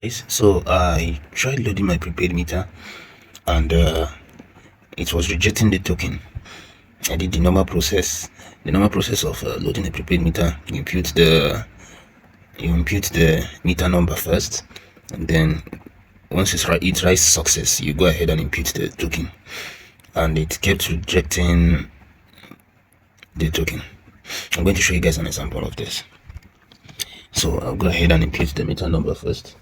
Yes, so I tried loading my prepaid meter and it was rejecting the token. I did the normal process of loading a prepaid meter. You impute the meter number first, and then once it writes success, you go ahead and impute the token, and it kept rejecting the token. I'm going to show you guys an example of this. So I'll go ahead and impute the meter number first.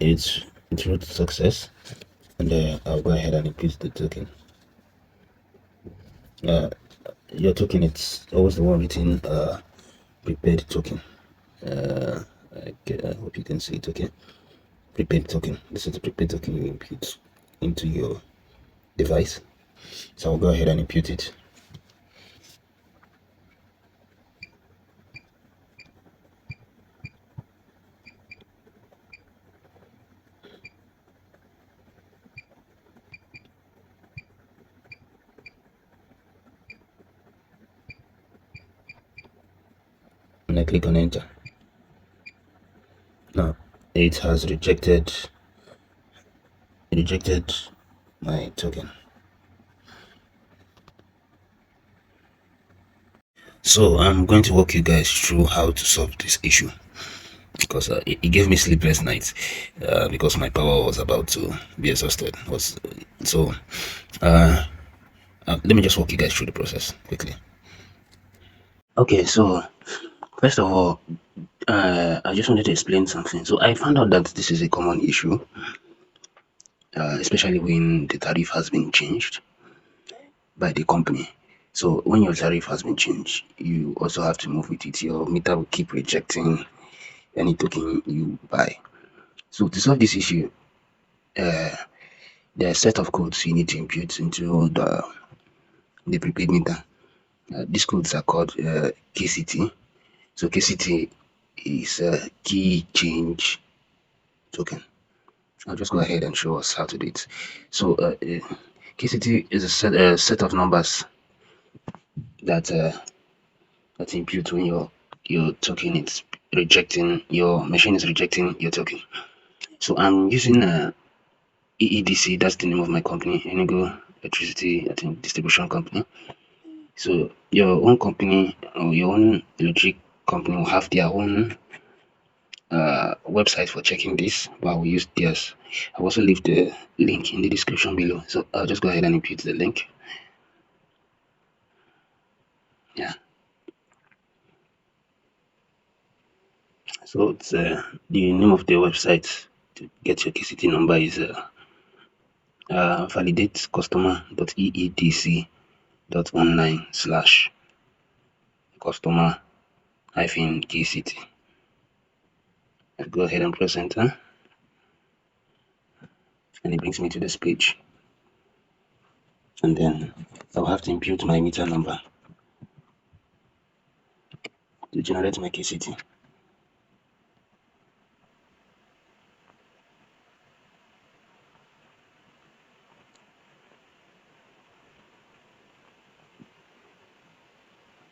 It wrote success, and I'll go ahead and impute the token. Uh, your token, it's always the one written prepaid token. I hope you can see it. Okay, prepaid token. This is the prepaid token you impute into your device. So I'll go ahead and impute it. And I click on enter. Now it has rejected my token. So I'm going to walk you guys through how to solve this issue, because it gave me sleepless nights because my power was about to be exhausted. Was so uh, let me just walk you guys through the process quickly. Okay, so first of all, I just wanted to explain something. So I found out that this is a common issue, especially when the tariff has been changed by the company. So when your tariff has been changed, you also have to move with it. Your meter will keep rejecting any token you buy. So to solve this issue, uh, there are a set of codes you need to impute into the prepaid meter. These codes are called KCT. So KCT is a key change token. I'll just go ahead and show us how to do it. So KCT is a set of numbers that impute when your token is rejecting, your machine is rejecting your token. So I'm using EEDC. That's the name of my company, Enugu Electricity, I think, distribution company. So your own company or your own electric company will have their own website for checking this, but I will use theirs. I'll also leave the link in the description below. So I'll just go ahead and impute the link. Yeah. So it's the name of the website to get your KCT number is validate customer.eedc.online/customer KCT. I'll go ahead and press enter, and it brings me to this page. And then I'll have to impute my meter number to generate my KCT.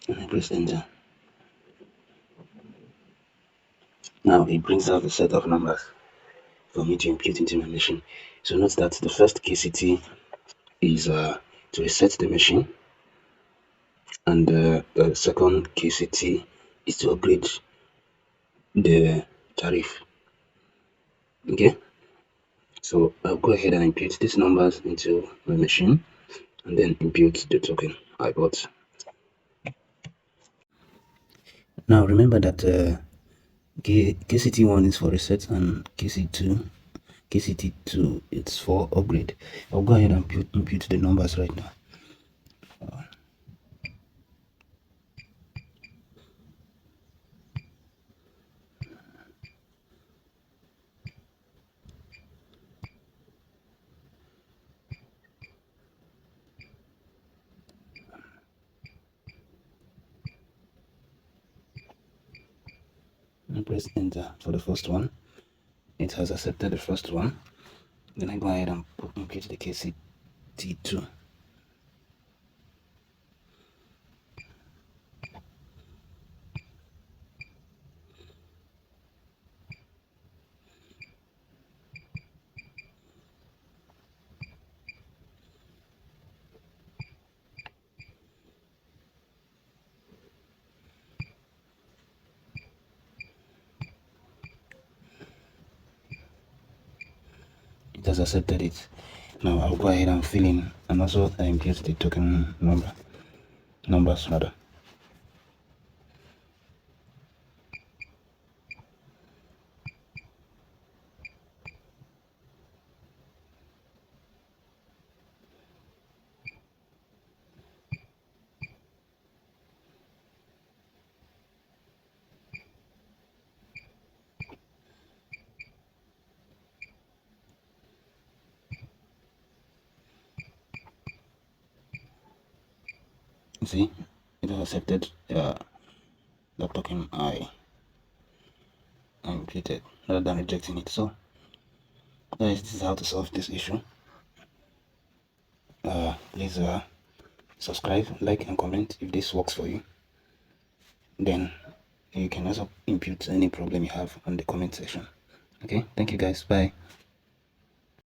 And I press enter. Now it brings out a set of numbers for me to impute into my machine. So note that the first KCT is to reset the machine, and the second KCT is to upgrade the tariff. Okay, so I'll go ahead and impute these numbers into my machine and then impute the token I bought. Now remember that KCT1 is for reset and KCT2 it's for upgrade. I'll go ahead and impute the numbers right now. And press enter for the first one. It has accepted the first one. Then I go ahead and impute the KCT2. It has accepted it. Now I'll go ahead and fill in and also impute the token numbers rather. You see, it has accepted the token I imputed rather than rejecting it. So guys, this is how to solve this issue. Please subscribe, like, and comment if this works for you. Then you can also impute any problem you have on the comment section. Okay, thank you guys. Bye.